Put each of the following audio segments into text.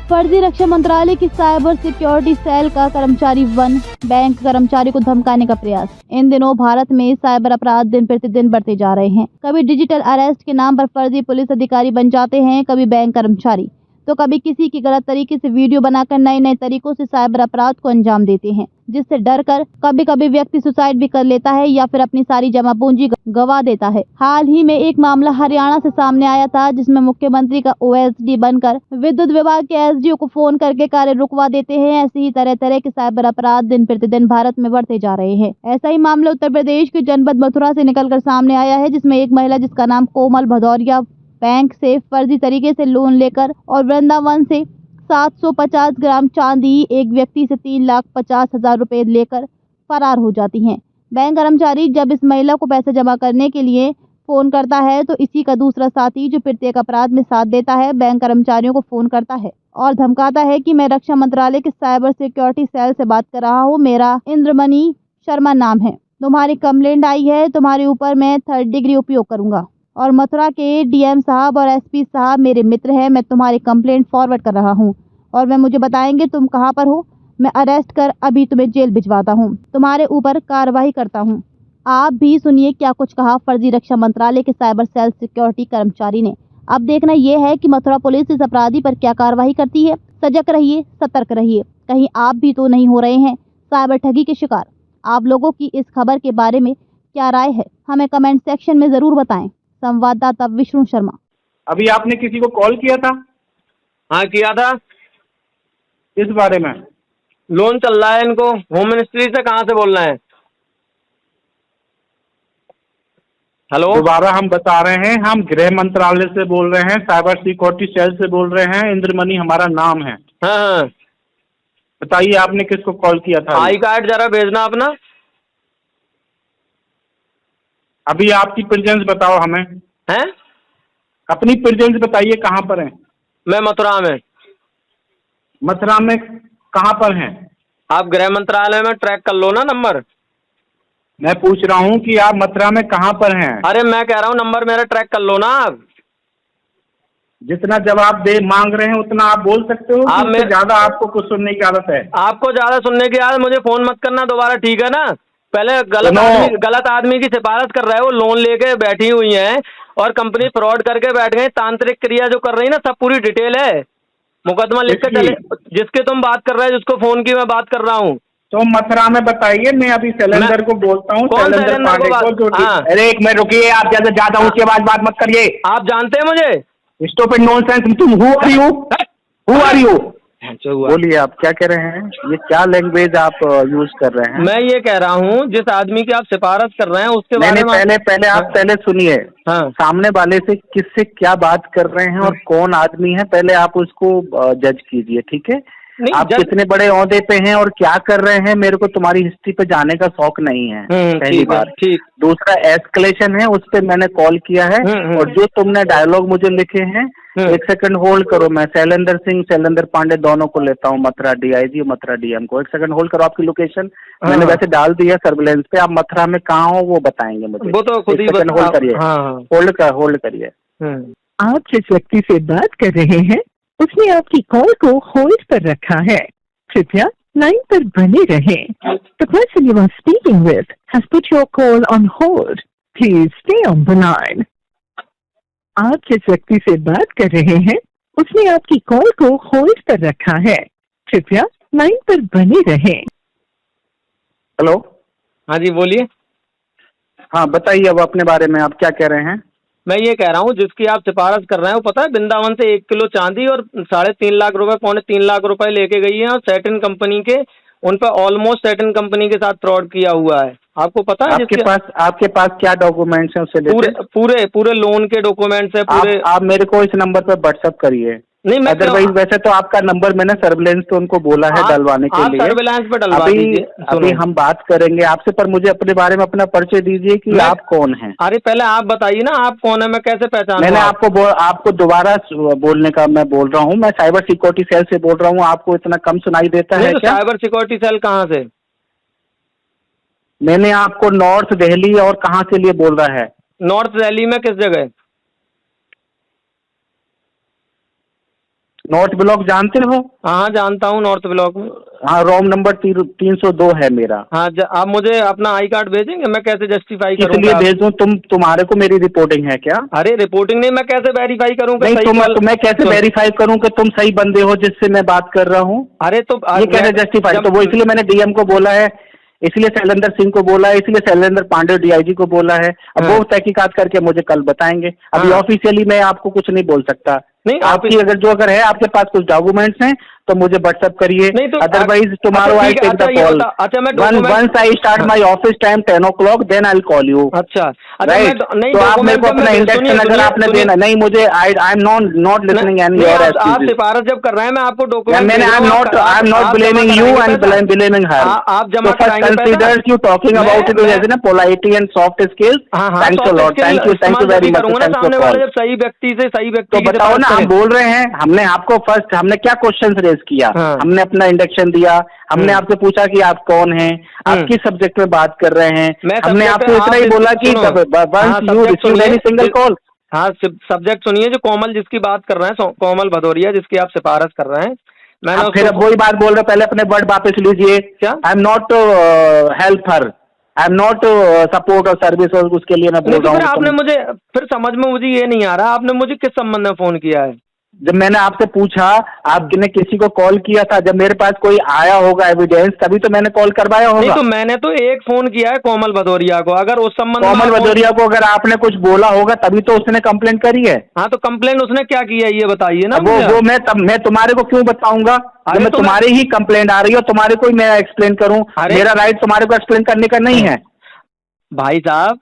फर्जी रक्षा मंत्रालय की साइबर सिक्योरिटी सेल का कर्मचारी वन बैंक कर्मचारी को धमकाने का प्रयास। इन दिनों भारत में साइबर अपराध दिन प्रतिदिन बढ़ते जा रहे हैं। कभी डिजिटल अरेस्ट के नाम पर फर्जी पुलिस अधिकारी बन जाते हैं, कभी बैंक कर्मचारी, तो कभी किसी की गलत तरीके से वीडियो बनाकर नए नए तरीकों से साइबर अपराध को अंजाम देते हैं, जिससे डरकर कभी कभी व्यक्ति सुसाइड भी कर लेता है या फिर अपनी सारी जमा पूंजी गंवा देता है। हाल ही में एक मामला हरियाणा से सामने आया था, जिसमें मुख्यमंत्री का ओएसडी बनकर विद्युत विभाग के एसडीओ को फोन करके कार्य रुकवा देते हैं। ऐसे ही तरह तरह के साइबर अपराध दिन प्रतिदिन भारत में बढ़ते जा रहे हैं। ऐसा ही मामला उत्तर प्रदेश के जनपद मथुरा से निकलकर सामने आया है, जिसमें एक महिला जिसका नाम कोमल भदौरिया बैंक से फर्जी तरीके से लोन लेकर और वृंदावन से 750 ग्राम चांदी एक व्यक्ति से 3,50,000 रुपए लेकर फरार हो जाती हैं। बैंक कर्मचारी जब इस महिला को पैसे जमा करने के लिए फोन करता है तो इसी का दूसरा साथी जो प्रत्येक अपराध में साथ देता है, बैंक कर्मचारियों को फोन करता है और धमकाता है कि मैं रक्षा मंत्रालय के साइबर सिक्योरिटी सेल से बात कर रहा हूँ, मेरा इंद्रमणि शर्मा नाम है, तुम्हारी कंप्लेंट आई है, तुम्हारे ऊपर मैं 3rd डिग्री उपयोग करूंगा और मथुरा के डीएम साहब और एसपी साहब मेरे मित्र हैं, मैं तुम्हारी कंप्लेंट फॉरवर्ड कर रहा हूं और वे मुझे बताएंगे तुम कहां पर हो, मैं अरेस्ट कर अभी तुम्हें जेल भिजवाता हूं, तुम्हारे ऊपर कार्रवाई करता हूं। आप भी सुनिए क्या कुछ कहा फर्जी रक्षा मंत्रालय के साइबर सेल सिक्योरिटी कर्मचारी ने। अब देखना यह है कि मथुरा पुलिस इस अपराधी पर क्या कार्रवाई करती है। सजग रहिए, सतर्क रहिए, कहीं आप भी तो नहीं हो रहे हैं साइबर ठगी के शिकार। आप लोगों की इस खबर के बारे में क्या राय है, हमें कमेंट सेक्शन में जरूर बताएं। संवाददाता विष्णु शर्मा। अभी आपने किसी को कॉल किया था? हाँ किया था। इस बारे में लोन चल रहा है इनको, होम मिनिस्ट्री से। कहाँ से बोल रहे हैं? हेलो, दोबारा हम बता रहे हैं, हम गृह मंत्रालय से बोल रहे हैं, साइबर सिक्योरिटी सेल से बोल रहे हैं, इंद्रमणि हमारा नाम है। हाँ हाँ बताइए आपने किसको कॉल किया था? आई कार्ड जरा भेजना अपना। अभी आपकी प्रेजेंस बताओ हमें। हैं? अपनी प्रेजेंस बताइए, कहाँ पर हैं? मैं मथुरा में। मथुरा में कहाँ पर हैं? आप गृह मंत्रालय में ट्रैक कर लो ना नंबर। मैं पूछ रहा हूँ कि आप मथुरा में कहाँ पर हैं? अरे मैं कह रहा हूँ नंबर मेरा ट्रैक कर लो ना आप। जितना जवाब दे मांग रहे हैं उतना आप बोल सकते हो। आप में ज्यादा आपको कुछ सुनने की आदत है? आपको ज्यादा सुनने की आदत, मुझे फोन मत करना दोबारा, ठीक है ना? पहले गलत आदमी की सिफारिश कर रहे हो, लोन लेके बैठी हुई हैं और कंपनी फ्रॉड करके बैठ गई। तांत्रिक क्रिया जो कर रही ना, सब पूरी डिटेल है, मुकदमा लिख के चले। जिसके तुम बात कर रहे हो, जिसको फोन की मैं बात कर रहा हूँ, तो मथुरा में बताइए। मैं अभी शैलेंद्र को बोलता हूँ, शैलेंद्र पांडे को। अरे एक मिनट रुकिए, आप जैसे ज्यादा ऊंची आवाज बात मत करिए। आप जानते हैं मुझे? Stop it nonsense. तुम हु आर यू? बोलिए, आप क्या कह रहे हैं? ये क्या लैंग्वेज आप यूज कर रहे हैं? मैं ये कह रहा हूँ, जिस आदमी की आप सिफारिश कर रहे हैं उसके बारे में पहले आप पहले सुनिए। हाँ। सामने वाले से किससे क्या बात कर रहे हैं और कौन आदमी है, पहले आप उसको जज कीजिए, ठीक है? आप कितने बड़े ओहदे पे हैं और क्या कर रहे हैं, मेरे को तुम्हारी हिस्ट्री पे जाने का शौक नहीं है, पहली बात। दूसरा, एस्केलेशन है, उस पे मैंने कॉल किया है और जो तुमने डायलॉग मुझे लिखे हैं, एक सेकंड होल्ड करो। मैं शैलेंद्र सिंह, शैलेंद्र पांडे दोनों को लेता हूँ, मथुरा डीआईजी और मथुरा डीएम को। एक सेकंड होल्ड करो। आपकी लोकेशन मैंने वैसे डाल दी है सर्विलेंस पे, आप मथुरा में कहाँ हो वो बताएंगे मुझे। वो तो खुद ही होल्ड करिए। होल्ड करिए। आप जिस व्यक्ति से बात कर रहे हैं उसने आपकी कॉल को होल्ड पर रखा है, कृपया लाइन पर बने रहें। The person you are speaking with has put your call on hold. Please stay on the line. आप जिस व्यक्ति से बात कर रहे हैं उसने आपकी कॉल को होल्ड पर रखा है, कृपया लाइन पर बने रहें। हेलो। हाँ जी बोलिए। हाँ बताइए, अब अपने बारे में आप क्या कह रहे हैं? मैं ये कह रहा हूँ, जिसकी आप सिफारिश कर रहे हैं वो पता है, वृंदावन से 1 किलो चांदी और 3.5 लाख रुपए, 3.25 लाख रुपए लेके गई है और सैटिन कंपनी के, उन पर ऑलमोस्ट सैटिन कंपनी के साथ फ्रॉड किया हुआ है। आपको पता है? आपके पास क्या डॉक्यूमेंट्स हैं उससे? पूरे लोन के डॉक्यूमेंट्स है पूरे। आप मेरे को इस नंबर पर व्हाट्सएप करिए। नहीं, मैं अदरवाइज वैसे तो आपका नंबर मैंने सर्विलेंस पे उनको बोला है डलवाने के लिए। सर्विलांस पे डलवा दीजिए। अभी हम बात करेंगे आपसे, पर मुझे अपने बारे में अपना परिचय दीजिए कि आप कौन हैं। अरे पहले आप बताइए ना, आप कौन है, मैं कैसे पहचानूं? मैंने आपको दोबारा बोलने का मैं बोल रहा हूँ, मैं साइबर सिक्योरिटी सेल से बोल रहा हूँ। आपको इतना कम सुनाई देता है क्या? साइबर सिक्योरिटी सेल कहाँ से? मैंने आपको नॉर्थ दिल्ली और कहाँ से लिए बोल रहा है? नॉर्थ दिल्ली में किस जगह? नॉर्थ ब्लॉक जानते हो? हाँ जानता हूँ, नॉर्थ ब्लॉक में। हाँ, रूम नंबर 302 है मेरा। हाँ आप मुझे अपना आई कार्ड भेजेंगे? मैं कैसे जस्टिफाई किस करूँगा? लिए भेजूं? तुम्हारे को मेरी रिपोर्टिंग है क्या? अरे रिपोर्टिंग नहीं, मैं कैसे वेरीफाई करूँ कि नहीं, सही तो कॉल? मैं कैसे वेरीफाई करूं कि तुम सही बंदे हो जिससे मैं बात कर रहा हूँ? अरे तो ये कैसे जस्टिफाई? तो वो इसलिए मैंने डीएम को बोला है, इसलिए शैलेंद्र सिंह को बोला है, इसलिए शैलेंद्र पांडे डीआईजी को बोला है। अब हाँ। वो तहकीकात करके मुझे कल बताएंगे। अभी हाँ। ऑफिशियली मैं आपको कुछ नहीं बोल सकता। नहीं, आपकी अगर है आपके पास कुछ डॉक्यूमेंट्स हैं तो मुझे व्हाट्सअप करिए। नहीं तो otherwise tomorrow I take the call. अच्छा मैं once I start my office time 10 o'clock then I will call you. अच्छा राइट, तो आप मेरे को अपना इंडक्शन अगर आपने देना नहीं मुझे, आई am not listening any your आप सिफारिश जब कर रहे हैं मैं आपको डॉक्यूमेंट मैंने I am not blaming you and blaming her. आप जमा So first consider you talking about it as in a polity and soft skills. Thanks a lot. Thank you very much. Thanks for सामने वाले call. जब सही व्यक्ति से सही व्यक्ति तो की बताओ ना, सिफारिश हम करें। बोल रहे हैं, हमने आपको फर्स्ट हमने क्या क्वेश्चंस रेज किया? हाँ। हमने अपना इंडक्शन दिया, हमने आपसे पूछा कि आप कौन हैं, आप किस सब्जेक्ट में बात कर रहे हैं। मैं हमने subject आपको इतना ही आप बोला कि सुनो। हाँ, once you subject receive सुनिए। any single call। हाँ सब्जेक्ट सुनिए, जो कोमल जिसकी बात कर रहे हैं, कोमल भदौरिया जिसकी आप सिफारिश कर रहे हैं, मैंने फिर अब वही बात बोल रहे, पहले अपने वर्ड वापस लीजिए। क्या? आई am not help her, I am not support और सर्विस, और उसके लिए मैं बोल तो रहा फिर हूँ। आपने मुझे, फिर समझ में मुझे ये नहीं आ रहा, आपने मुझे किस संबंध में फोन किया है? जब मैंने आपसे पूछा आपने किसी को कॉल किया था, जब मेरे पास कोई आया होगा एविडेंस तभी तो मैंने कॉल करवाया नहीं होगा। तो मैंने तो एक फोन किया है कोमल भदौरिया को, अगर उस संबंध में कोमल आप भदौरिया को अगर आपने कुछ बोला होगा तभी तो उसने कंप्लेंट करी है। हाँ तो कंप्लेंट उसने क्या किया है ये बताइए ना वो मुझे। मैं तुम्हारे को क्यों बताऊंगा? अरे मैं तो तुम्हारे ही कंप्लेंट आ रही है, तुम्हारे को ही मैं एक्सप्लेन करूं? अरे मेरा राइट तुम्हारे को एक्सप्लेन करने का नहीं है। भाई साहब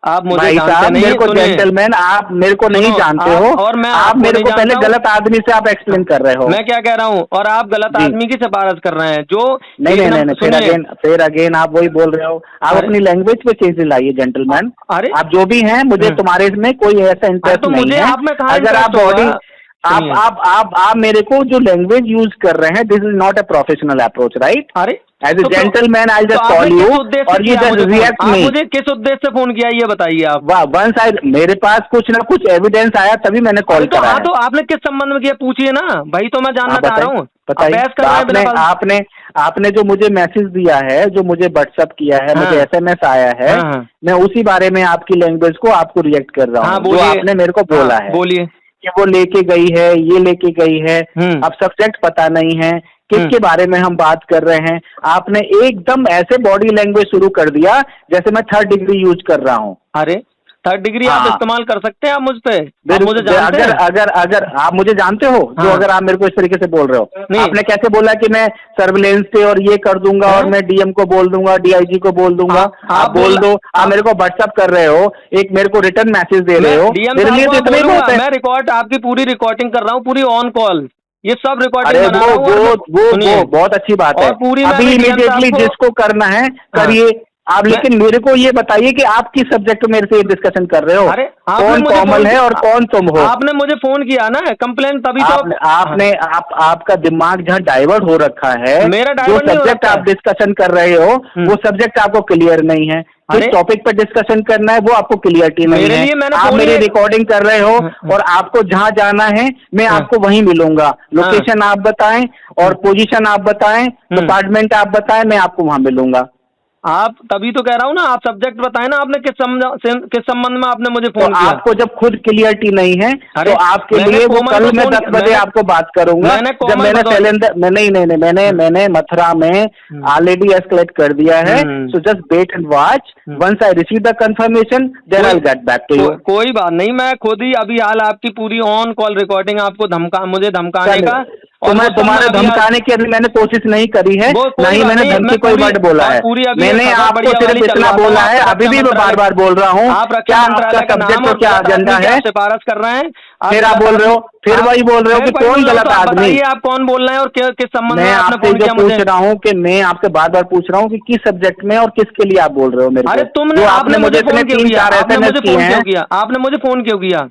आप मुझे भाई जानते साहब नहीं, मेरे को सुनिए। जेंटलमैन आप मेरे को नहीं सुनो, जानते आप हो, और मैं आप आपको मेरे नहीं को पहले जानता हूं। गलत आदमी से आप एक्सप्लेन कर रहे हो। मैं क्या कह रहा हूँ, और आप गलत जी। आदमी की सिफारिश कर रहे हैं जो नहीं एक नहीं नंबर- नहीं, सुनिए। फिर अगेन आप वही बोल रहे हो। आप अरे- अपनी लैंग्वेज पे चेंज लाइए जेंटलमैन। अरे आप जो भी हैं, मुझे तुम्हारे में कोई ऐसा इंटरेस्ट तो नहीं मुझे है। आप में कहाँ अगर आप interest बॉडी होगा? सुनिए। आप मेरे को जो लैंग्वेज यूज कर रहे हैं, this is not a professional approach, right? अरे एज ए तो- जेंटलमैन आई तो जस्ट आपने कॉल किस यू उद्देश्य से और यू किया जस्ट मुझे फोन? रिएक्ट आप मी। मुझे किस उद्देश्य से फोन किया ये बताइए आप। वंस आई मेरे पास कुछ ना कुछ एविडेंस आया तभी मैंने कॉल तो करा हाँ है। तो आपने किस संबंध में किया पूछिए ना भाई, तो मैं जानना आप चाह रहा हूँ। बताइए बहस कर रहे हैं बिना बात- आपने जो मुझे मैसेज दिया है, जो मुझे व्हाट्सअप किया है, हाँ। मुझे एसएमएस आया है, हाँ। मैं उसी बारे में आपकी लैंग्वेज को आपको रिएक्ट कर रहा हाँ हूँ, जो बोलिए। आपने मेरे को बोला हाँ, है बोलिए। कि वो लेके गई है, ये लेके गई है। अब सब्जेक्ट पता नहीं है किसके बारे में हम बात कर रहे हैं। आपने एकदम ऐसे बॉडी लैंग्वेज शुरू कर दिया जैसे मैं 3rd डिग्री यूज कर रहा हूँ। अरे 3rd डिग्री आप हाँ। इस्तेमाल कर सकते हैं आप मुझ पे? आप फिर मुझे जानते हैं? अगर आप मुझे जानते हो, जो हाँ। अगर आप मेरे को इस तरीके से बोल रहे हो, नहीं। आपने कैसे बोला कि मैं सर्विलेंस पे और ये कर दूंगा हाँ। और मैं डीएम को बोल दूंगा, डीआईजी को बोल दूंगा। आप बोल दो, आप मेरे को व्हाट्सअप कर रहे हो, एक मेरे को रिटर्न मैसेज दे रहे हो, डीएम मेरे लिए तो इतना ही बहुत है। मैं रिकॉर्ड आपकी पूरी रिकॉर्डिंग कर रहा हूँ, पूरी ऑन कॉल, ये सब रिकॉर्डिंग अरे बना रहा हूँ और सुनिए, वो बहुत अच्छी बात है। और पूरी अभी मैंने DM इमीडिएटली साहब को- जिसको करना है करिए आप, लेकिन मेरे को ये बताइए कि आप किस सब्जेक्ट में मेरे से डिस्कशन कर रहे हो? अरे आपने कौन मुझे कोमल फोन है किया- और कौन तुम हो? आपने मुझे फोन किया ना, कंप्लेंट तभी तो आपका दिमाग जहाँ डाइवर्ट हो रखा है, मेरा जो डाइवर्ट नहीं हो सब्जेक्ट रखा आप डिस्कशन कर रहे हो वो सब्जेक्ट आपको क्लियर नहीं है। जिस अरे- टॉपिक पर डिस्कशन करना है वो आपको क्लियरिटी नहीं मेरे है। लिए मैंने आप फोन मेरी ही- रिकॉर्डिंग कर रहे हो और आपको जहाँ जाना है मैं आपको वहीं मिलूंगा। लोकेशन आप बताएं और पोजीशन आप बताएं, डिपार्टमेंट आप बताएं, मैं आपको वहाँ मिलूंगा। आप तभी तो कह रहा हूँ ना, आप सब्जेक्ट बताएं ना, आपने किस संबंध में आपने मुझे तो फोन किया? आपको जब खुद क्लियरिटी नहीं है अरे, तो आपके मैंने लिए वो कोमल कल को मैं फोन 10 किया- बजे मैंने- आपको बात करूंगा। मैंने जब कोमल मैंने भदौरिया- शैलेंद्र मैंने मथुरा में ऑलरेडी एस्केलेट कर दिया है। So just wait and watch, once I receive the confirmation then I will get back to you. कोई बात नहीं, मैं खुद ही अभी हाल आपकी पूरी ऑन कॉल रिकॉर्डिंग आपको मुझे धमकाने का, तो मैं तुम्हारे धमकाने की अभी मैंने कोशिश नहीं करी है, ना ही मैंने धमकी कोई वर्ड बोला है। मैंने आपको सिर्फ इतना बोला है, अभी भी मैं बार बार बोल रहा हूँ, क्या आपका सब्जेक्ट और क्या एजेंडा है? सिफारिश कर रहे हैं, फिर आप बोल रहे हो, फिर वही बोल रहे हो कि कौन गलत आदमी? बताइए आप कौन बोल रहे हैं और किस संबंध में मैं आपने आपसे फोन जो किया पूछ मुझे? रहा हूँ कि मैं आपसे बार बार पूछ रहा हूँ कि किस सब्जेक्ट में और किसके लिए आप बोल रहे हो मेरे को? अरे तुमने, जो आपने मुझे इतने फोन क्यों 3-4 किया? आपने SMS मुझे किए फोन क्यों हैं, किया? आपने मुझे फोन क्यों किया?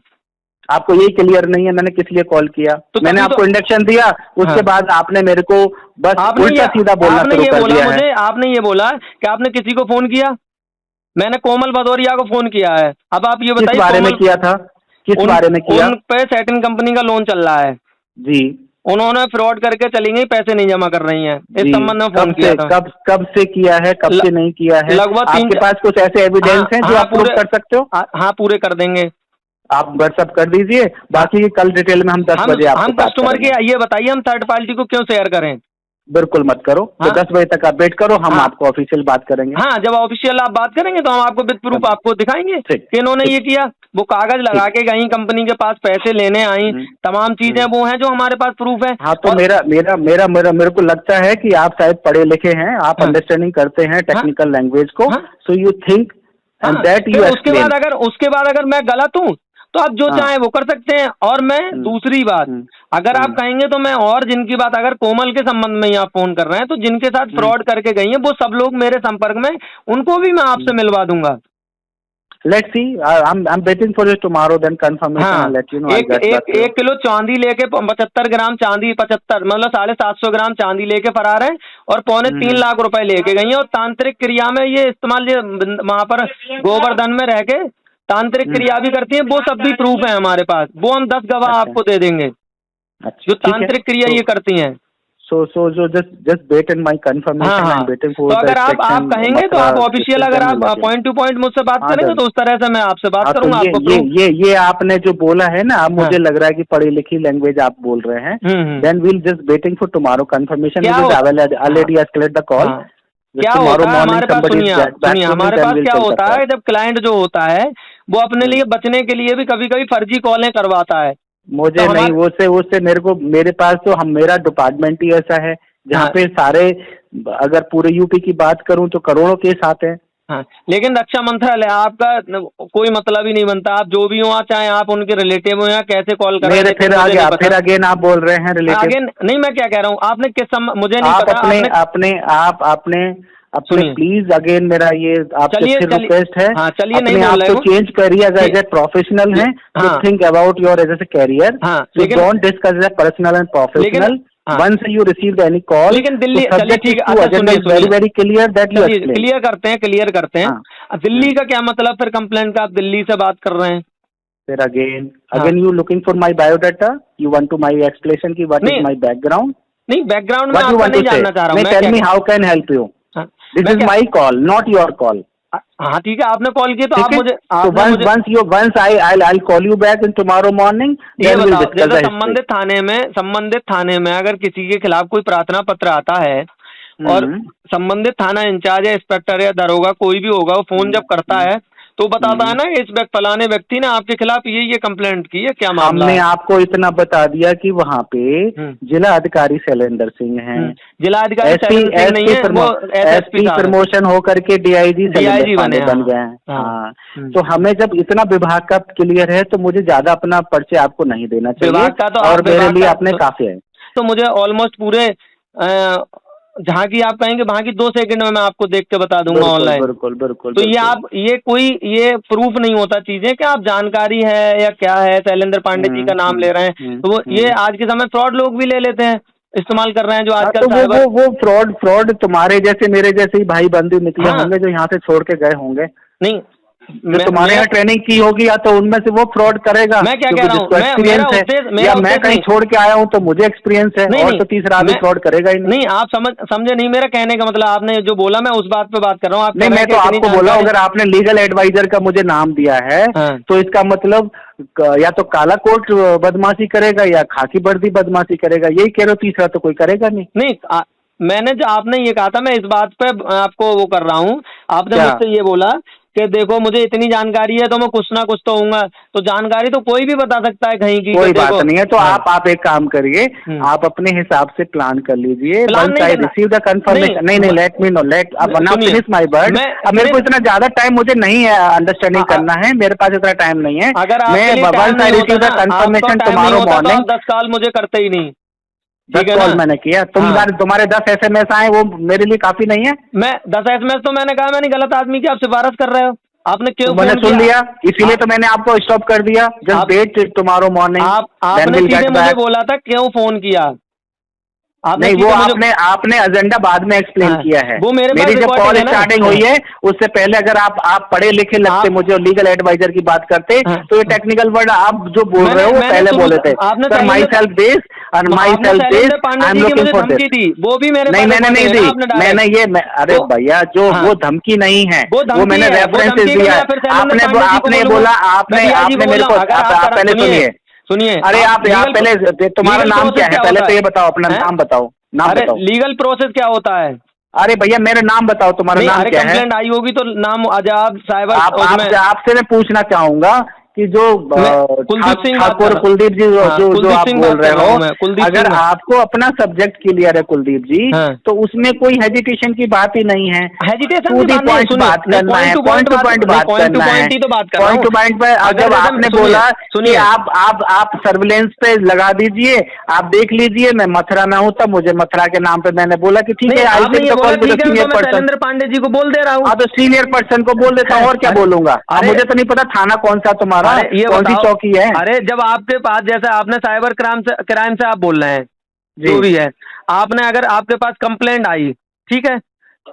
आपको यही क्लियर नहीं है मैंने किस लिए कॉल किया? तो मैंने तभी आपको तो- इंडक्शन दिया, उसके हाँ। बाद आपने मेरे को बस आपने उल्टा ये- सीधा बोलना आपने शुरू ये कर बोला दिया है। मुझे, आपने ये बोला कि आपने किसी को फोन किया, मैंने कोमल भदौरिया को फोन किया है। अब आप ये किस बताइए बारे में कोमल- किया था? किस बारे में किया? उन पे सेटिंग कंपनी का लोन चल रहा है जी, उन्होंने फ्रॉड करके चली गई, पैसे नहीं जमा कर रही हैं। इस जी, संबंध में फोन किया था। कब से किया है, कब से नहीं किया है? लगभग आपके पास कुछ ऐसे एविडेंस हैं जो आप प्रूव कर सकते हो? हाँ, पूरे कर देंगे। आप व्हाट्सअप कर दीजिए, बाकी कल डिटेल में हम 10 बजे आपको हम बात कस्टमर करेंगे। की ये बताइए, हम थर्ड पार्टी को क्यों शेयर करें? बिल्कुल मत करो। हाँ? तो 10 बजे तक आप वेट करो, हम हाँ? आपको ऑफिशियल बात करेंगे। हाँ, जब ऑफिशियल आप बात करेंगे तो हम आपको विद प्रूफ आपको दिखाएंगे ठीक, कि इन्होंने ये किया। वो कागज लगा के गई, कंपनी के पास पैसे लेने आई, तमाम चीजें वो हैं जो हमारे पास प्रूफ है। हाँ, तो मेरे को लगता है कि आप शायद पढ़े लिखे हैं, आप अंडरस्टैंडिंग करते हैं टेक्निकल लैंग्वेज को, so you think and that you explain. उसके बाद अगर मैं गलत हूँ तो आप जो चाहे वो कर सकते हैं। और मैं दूसरी बात, अगर आप कहेंगे तो मैं और जिनकी बात, अगर कोमल के संबंध में ही आप फोन कर रहे हैं तो जिनके साथ फ्रॉड करके गई हैं वो सब लोग मेरे संपर्क में, उनको भी मैं आपसे मिलवा दूंगा। Let's see. I'm waiting for you tomorrow. Then confirmation. हाँ, I'll let you know. एक किलो चांदी लेके 75 ग्राम चांदी, 75 मतलब 750 ग्राम चांदी लेके फरार है और 2.25 लाख रुपए लेके गई है। और तांत्रिक क्रिया में ये इस्तेमाल, ये वहाँ पर गोवर्धन में रह के तांत्रिक क्रिया भी करती है। वो सब भी प्रूफ है हमारे पास, वो हम 10 गवाह आपको दे देंगे जो तांत्रिक क्रिया ये करती हैं। So just wait in my confirmation. हाँ, I'm waiting for तो the अगर आप inspection, कहेंगे तो आप ऑफिशियल, अगर आप पॉइंट टू पॉइंट मुझसे बात करेंगे तो उस तरह से मैं आपसे बात करूंगा। आपको ये आपने जो बोला है ना, अब मुझे लग रहा है कि पढ़ी लिखी लैंग्वेज आप बोल रहे हैं। Then we'll just waiting for tomorrow confirmation. Because I will already escalate the call. क्या होता है हमारे पास, सुनिए हमारे पास क्या होता है, जब क्लाइंट जो होता है वो अपने लिए बचने के लिए भी कभी कभी फर्जी कॉलें करवाता है। मुझे तो नहीं, उससे मेरे पास तो मेरा डिपार्टमेंट ही ऐसा है जहाँ पे सारे, अगर पूरे यूपी की बात करूं तो करोड़ों केस आते हैं। हाँ, लेकिन रक्षा मंत्रालय आपका कोई मतलब ही नहीं बनता। आप जो भी हो, चाहे आप उनके रिलेटिव हो या कैसे कॉल कर रहे हैं। फिर अगेन आप बोल रहे हैं रिलेटिव। अगेन नहीं, मैं क्या कह रहा हूँ, आपने किस मुझे नहीं पता। अपने प्लीज अगेन मेरा ये आपसे फिर रिक्वेस्ट है। हाँ, चलिए, नहीं आप तो चेंज करिए, अगर एज ए प्रोफेशनल है, think about your as a career, don't discuss as personal and professional. Once you received any call, लेकिन दिल्ली, चलिए ठीक है, very clear that you explain. Clear करते हैं। दिल्ली का क्या मतलब फिर कंप्लेंट का? आप दिल्ली से बात कर रहे हैं फिर again you looking for my biodata, you want to my explanation की what is my background? नहीं, बैकग्राउंड में आपका नहीं जानना चाह रहा हूँ। Tell me how can help you? This is my call, not your call. हाँ ठीक है, आपने कॉल किया तो आप मुझे, once I'll call you back in tomorrow morning. Then we'll discuss the संबंधित थाने में अगर किसी के खिलाफ कोई प्रार्थना पत्र आता है और संबंधित थाना इंचार्ज या इंस्पेक्टर या दरोगा कोई भी होगा, वो फोन जब करता है तो बताता है ना, इस फलाने व्यक्ति ने आपके खिलाफ ये कंप्लेंट की है, क्या मामला है? हमने आपको इतना बता दिया कि वहाँ पे जिला अधिकारी शैलेंद्र सिंह हैं। जिला अधिकारी शैलेंद्र सिंह नहीं है, वो एसपी प्रमोशन होकर के डीआईजी बन गए हैं। हाँ, तो हमें जब इतना विभाग का क्लियर है तो मुझे ज्यादा अपना परिचय आपको नहीं देना चाहिए, और मेरे लिए आपने काफी है। तो मुझे ऑलमोस्ट पूरे जहाँ की आप कहेंगे वहाँ की 2 सेकंड में मैं आपको देख के बता दूंगा ऑनलाइन। बिल्कुल। तो ये प्रूफ नहीं होता चीजें कि आप जानकारी है या क्या है, शैलेंद्र पांडे जी का नाम ले रहे हैं, तो ये आज के समय फ्रॉड लोग भी ले लेते हैं, इस्तेमाल कर रहे हैं जो आजकल। तो वो फ्रॉड तुम्हारे जैसे मेरे जैसे ही भाई बंधु निकले होंगे जो यहाँ से छोड़ के गए होंगे। नहीं, तुम्हारे यहाँ ट्रेनिंग की होगी या तो उनमें से वो फ्रॉड करेगा। मैं क्या कह रहा हूँ, या मैं कहीं छोड़ के आया हूँ तो मुझे एक्सपीरियंस है, और तो तीसरा आदमी फ्रॉड करेगा ही नहीं। आप समझे नहीं मेरा कहने का मतलब। आपने जो बोला मैं उस बात पे बात कर रहा हूँ। नहीं, मैं तो आपको बोला, अगर आपने लीगल एडवाइजर का मुझे नाम दिया है तो इसका मतलब या तो काला कोट बदमाशी करेगा या खाकी वर्दी बदमाशी करेगा, यही कह रहे हो, तीसरा तो कोई करेगा नहीं। मैंने जो आपने ये कहा था, मैं इस बात पे आपको वो कर रहा हूँ। आपने मुझसे ये बोला कि देखो मुझे इतनी जानकारी है तो मैं कुछ ना कुछ तो होऊंगा। तो जानकारी तो कोई भी बता सकता है कहीं की, कोई बात नहीं है। तो आप एक काम करिए, आप अपने हिसाब से प्लान कर लीजिए। Receive the confirmation. नहीं, let me know, finish my word. अब मेरे को इतना ज्यादा टाइम मुझे नहीं है अंडरस्टैंडिंग करना है, मेरे पास इतना टाइम नहीं है। मैं once I receive the confirmation tomorrow morning. 10 call मुझे करते ही नहीं, 10 कॉल मैंने किया, तुम्हारे 10 SMS आए, वो मेरे लिए काफी नहीं है। मैं 10 SMS तो मैंने कहा, मैंने गलत आदमी की आप सिफारिश कर रहे हो। आपने क्यों मैंने सुन लिया, इसीलिए तो मैंने आपको स्टॉप कर दिया। Just wait tomorrow morning. आपने सीधे मुझे बोला था क्यों फोन किया। नहीं, वो आपने एजेंडा बाद में एक्सप्लेन किया है। वो मेरी जब कॉल स्टार्टिंग हुई है उससे पहले अगर आप पढ़े लिखे लगते मुझे और लीगल एडवाइजर की बात करते तो ये टेक्निकल वर्ड आप जो बोल रहे हो वो पहले बोले थे। सर माई सेल्फ दिस और my self this I am looking for this. वो भी मेरे नहीं मैंने नहीं दी, अरे भैया जो वो धमकी नहीं है, वो मैंने रेफरेंसेस दिया है। आपने बोला आपने मेरे को, आप पहले सुनिए। अरे आप पहले तुम्हारा नाम क्या है पहले तो ये बताओ, अपना नाम बताओ, नाम बताओ। लीगल प्रोसेस क्या होता है? अरे भैया मेरा नाम बताओ, तुम्हारा नाम क्या है? कंप्लेंट आई होगी तो नाम आजाद साइबर। आपसे मैं पूछना चाहूंगा कि जो ठाकुर कुलदीप जी जो आप बोल रहे हो, अगर आपको अपना सब्जेक्ट क्लियर है कुलदीप जी, तो उसमें कोई हेजिटेशन की बात ही नहीं है। हेजिटेशन टू दी पॉइंट बात करना है, पॉइंट टू पॉइंट बात करना है, पॉइंट टू पॉइंट पे। जब आपने बोला कि आप सर्विलेंस पे लगा दीजिए, आप देख लीजिए, मैं मथुरा में हूँ, तब मुझे मथुरा के नाम पे मैंने बोला कि ठीक है सीनियर पर्सन शैलेंद्र पांडे जी को बोल दे रहा हूँ। तो सीनियर पर्सन को बोल देता हूँ, और क्या बोलूंगा। मुझे तो नहीं पता थाना कौन सा तुम्हारा, कौन सी चौकी है। अरे जब आपके पास, जैसे आपने साइबर क्राइम से आप बोल रहे हैं, जो भी है, आपने अगर आपके पास कंप्लेंट आई, ठीक है,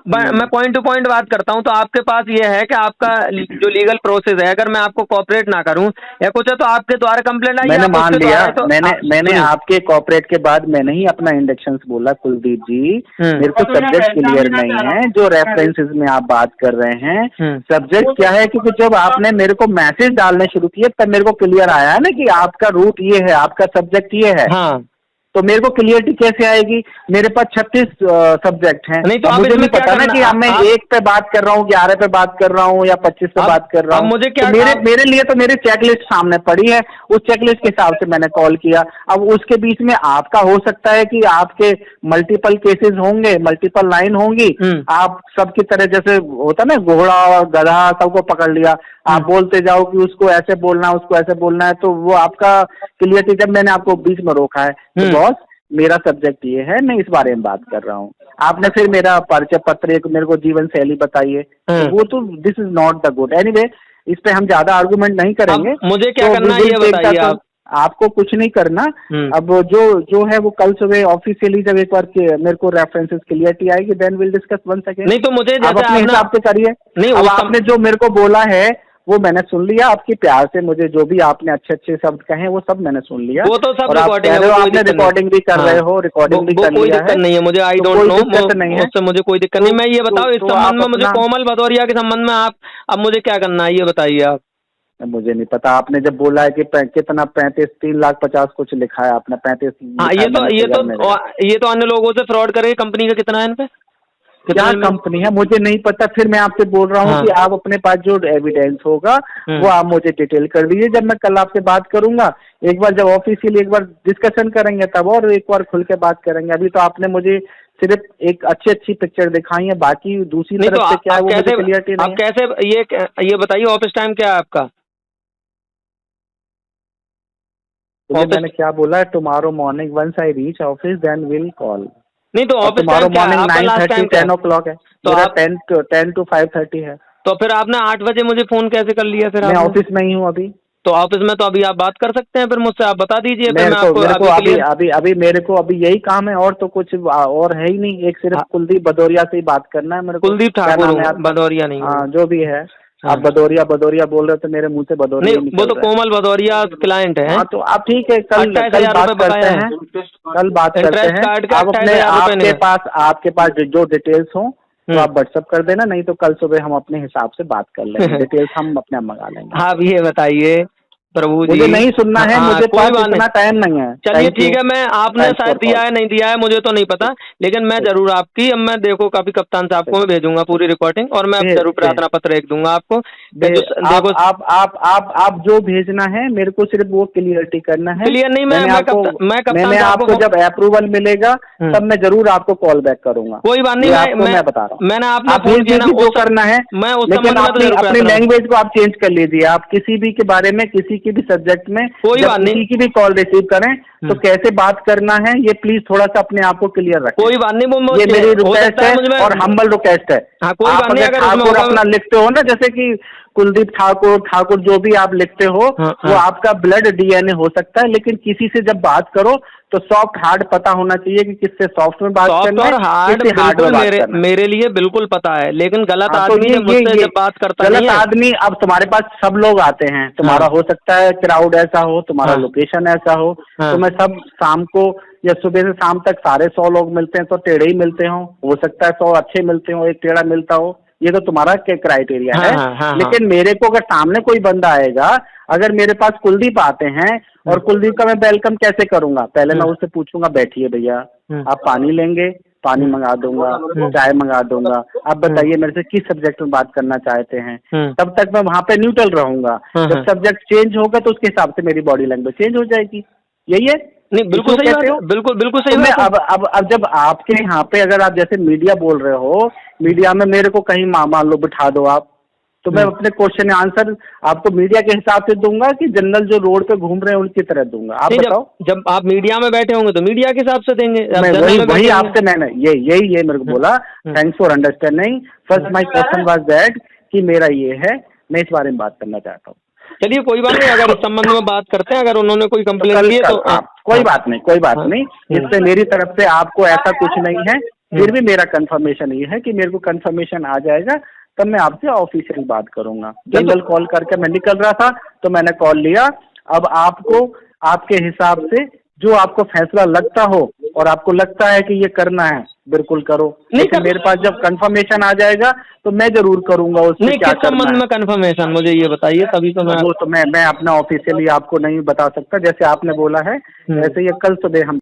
मैं पॉइंट टू पॉइंट बात करता हूं, तो आपके पास ये है कि आपका जो लीगल प्रोसेस है, अगर मैं आपको कोऑपरेट ना करूं या कुछ है तो आपके द्वारा कंप्लेंट आई, मैंने मान लिया। तो मैंने आपके कोऑपरेट के बाद मैंने ही अपना इंडक्शन बोला कुलदीप जी, मेरे को सब्जेक्ट क्लियर नहीं है जो रेफरेंसेस में आप बात कर रहे हैं। सब्जेक्ट क्या है, क्योंकि जब आपने मेरे को मैसेज डालने शुरू किए तब मेरे को क्लियर आया है ना कि आपका रूट ये है, आपका सब्जेक्ट ये है। तो मेरे को क्लियरिटी कैसे आएगी? मेरे पास 36 सब्जेक्ट हैं। नहीं तो मुझे नहीं पता ना कि मैं 1 पे बात कर रहा हूँ, 11 पे बात कर रहा हूँ या 25 पे बात कर रहा हूँ। मुझे क्या, मेरे लिए तो मेरी चेकलिस्ट सामने पड़ी है, उस चेकलिस्ट के हिसाब से मैंने कॉल किया। अब उसके बीच में आपका हो सकता है कि आपके मल्टीपल केसेस होंगे, मल्टीपल लाइन होंगी, आप सबकी तरह जैसे होता ना घोड़ा और गधा सबको पकड़ लिया, आप बोलते जाओ कि उसको ऐसे बोलना है, उसको ऐसे बोलना है, तो वो आपका क्लियरिटी। जब मैंने आपको बीच में रोका है तो बॉस मेरा सब्जेक्ट ये है, मैं इस बारे में बात कर रहा हूँ। आपने फिर मेरा परिचय पत्र, एक मेरे को जीवन शैली बताइए, वो तो this is not the good. Anyway इस पे हम ज्यादा आर्गुमेंट नहीं करेंगे। मुझे क्या करना है ये बताइए आप। आपको कुछ नहीं करना। अब जो है वो कल सुबह ऑफिशियली जब एक बार मेरे को रेफरेंसेस क्लियरिटी आएगी then will discuss once again. नहीं तो मुझे आप अपने हिसाब से करिए। नहीं, अब आपने जो मेरे को बोला है वो मैंने सुन लिया, आपकी प्यार से मुझे जो भी आपने अच्छे शब्द कहे वो सब मैंने सुन लिया। वो तो सब रिकॉर्डिंग, आपने रिकॉर्डिंग भी कर रहे हो, रिकॉर्डिंग भी कर लिया है। कोई दिक्कत नहीं है मुझे, आई डोंट नो, उससे मुझे कोई दिक्कत नहीं। मैं ये बताओ इस संबंध में मुझे कोमल भदौरिया के संबंध में आप अब मुझे क्या करना है ये बताइए आप। मुझे नहीं पता, आपने जब बोला है कि कितना 3,50,000 कुछ लिखा है आपने 35। हाँ ये तो अन्य लोगों से फ्रॉड करके कंपनी का कितना है इन पे, क्या कंपनी है मुझे नहीं पता। फिर मैं आपसे बोल रहा हूँ कि आप अपने पास जो एविडेंस होगा वो आप मुझे डिटेल कर दीजिए। जब मैं कल आपसे बात करूंगा, एक बार जब ऑफिशियली एक बार डिस्कशन करेंगे तब और एक बार खुल के बात करेंगे। अभी तो आपने मुझे सिर्फ एक अच्छी पिक्चर दिखाई है, बाकी दूसरी तरफ से क्या है वो मुझे क्लियरिटी नहीं है। कैसे ये बताइए ऑफिस टाइम क्या है आपका? मैंने क्या बोला है, tomorrow morning once I reach office then will call. नहीं तो ऑफिस टुमारो मॉर्निंग 9:30 10 o'clock है, मेरा 10 to 5:30 है। तो फिर आपने 8 बजे मुझे फोन कैसे कर लिया? फिर मैं ऑफिस में ही हूँ अभी। तो ऑफिस में तो अभी आप बात कर सकते हैं, फिर मुझसे आप बता दीजिए। अभी मेरे को अभी यही काम है, और तो कुछ और है ही नहीं। एक सिर्फ कुलदीप भदौरिया से ही बात करना है मेरे को। कुलदीप ठाकुर भदौरिया नहीं? हाँ जो भी है। आप भदौरिया बोल रहे हो तो मेरे मुंह से भदौरिया नहीं, वो तो कोमल भदौरिया क्लाइंट है। हाँ तो आप ठीक है, कल बात करते हैं, कल बात करते हैं। आप अपने आपके पास जो डिटेल्स हो तो आप व्हाट्सएप कर देना, नहीं तो कल सुबह हम अपने हिसाब से बात कर लेंगे, डिटेल्स हम अपने मंगा लेंगे। हाँ ये बताइए प्रभु जी, मुझे नहीं सुनना है, मुझे पास इतना टाइम नहीं है। चलिए ठीक है, मैं आपने शायद दिया है नहीं दिया है मुझे तो नहीं पता, लेकिन मैं जरूर आपकी, अब मैं देखो काफी कप्तान साहब को मैं भेजूंगा पूरी रिकॉर्डिंग, और मैं जरूर प्रार्थना पत्र लिख दूंगा आपको। देखो आप जो भेजना है मेरे को सिर्फ वो क्लियरिटी करना है। क्लियर नहीं, मैंने आपको जब अप्रूवल मिलेगा तब मैं जरूर आपको कॉल बैक करूंगा। कोई बात नहीं, मैं बता रहा हूँ, मैंने आपने जो करना है, लेकिन अपनी लैंग्वेज को आप चेंज कर लीजिए। आप किसी भी के बारे में, किसी भी सब्जेक्ट में कोई बात नहीं, किसी की भी कॉल रिसीव करें तो कैसे बात करना है ये प्लीज थोड़ा सा अपने आप को क्लियर रखें। कोई बात नहीं, ये मेरी रिक्वेस्ट है और हम्बल रिक्वेस्ट है। हाँ कोई बात नहीं, अगर अपना लिखते हो ना, जैसे कि कुलदीप ठाकुर जो भी आप लिखते हो वो आपका ब्लड डीएनए हो सकता है, लेकिन किसी से जब बात करो तो सॉफ्ट हार्ड पता होना चाहिए कि किससे सॉफ्ट में बात करना है, किससे हार्ड में बात करना है। मेरे लिए बिल्कुल पता है, लेकिन गलत आदमी जब मुझसे जब बात करता नहीं है, गलत आदमी, अब तुम्हारे पास सब लोग आते हैं, तुम्हारा हो सकता है क्राउड ऐसा हो, तुम्हारा लोकेशन ऐसा हो, तो मैं सब शाम को या सुबह से शाम तक सारे 100 लोग मिलते हैं तो टेढ़े ही मिलते हो सकता है 100 अच्छे मिलते हो, एक टेढ़ा मिलता हो, ये तो तुम्हारा क्राइटेरिया है। लेकिन मेरे को अगर सामने कोई बंदा आएगा, अगर मेरे पास कुलदीप आते हैं और कुलदीप का मैं वेलकम कैसे करूंगा, पहले मैं उससे पूछूंगा बैठिए भैया, आप पानी लेंगे, पानी मंगा दूंगा, चाय मंगा दूंगा, आप बताइए मेरे से किस सब्जेक्ट में बात करना चाहते हैं, तब तक मैं वहां पे न्यूट्रल रहूंगा। जब सब्जेक्ट चेंज होगा तो उसके हिसाब से मेरी बॉडी लैंग्वेज चेंज हो जाएगी। यही है। नहीं, बिल्कुल सही बात, बिल्कुल सही बात। अब जब आपके यहाँ पे अगर आप जैसे मीडिया बोल रहे हो, मीडिया में मेरे को कहीं मान लो बिठा दो आप, तो मैं अपने क्वेश्चन आंसर आपको मीडिया के हिसाब से दूंगा कि जनरल जो रोड पे घूम रहे हैं उनकी तरह दूंगा। आप बताओ। जब आप मीडिया में बैठे होंगे तो मीडिया के हिसाब से देंगे। वही आपसे मैंने यही मेरे को बोला। Thanks for understanding. First my question was that कि मेरा ये है, मैं इस बारे में बात करना चाहता हूँ। चलिए कोई बात नहीं, अगर इस संबंध में बात करते हैं, अगर उन्होंने कोई कंप्लेंट की है तो कोई बात नहीं। इससे मेरी तरफ से आपको ऐसा कुछ नहीं है। फिर भी मेरा कंफर्मेशन ये है कि मेरे को कंफर्मेशन आ जाएगा तब मैं आपसे ऑफिशियल बात करूंगा। जनरल कॉल करके मैं निकल रहा था तो मैंने कॉल लिया। अब आपको आपके हिसाब से जो आपको फैसला लगता हो और आपको लगता है कि ये करना है, बिल्कुल करो। लेकिन मेरे पास जब कंफर्मेशन आ जाएगा तो मैं जरूर करूंगा उसमें क्या करना है। संबंध में कंफर्मेशन मुझे ये बताइए, तभी तो मैं मैं अपना ऑफिशियली आपको नहीं बता सकता। जैसे आपने बोला है वैसे ये कल सुबह हम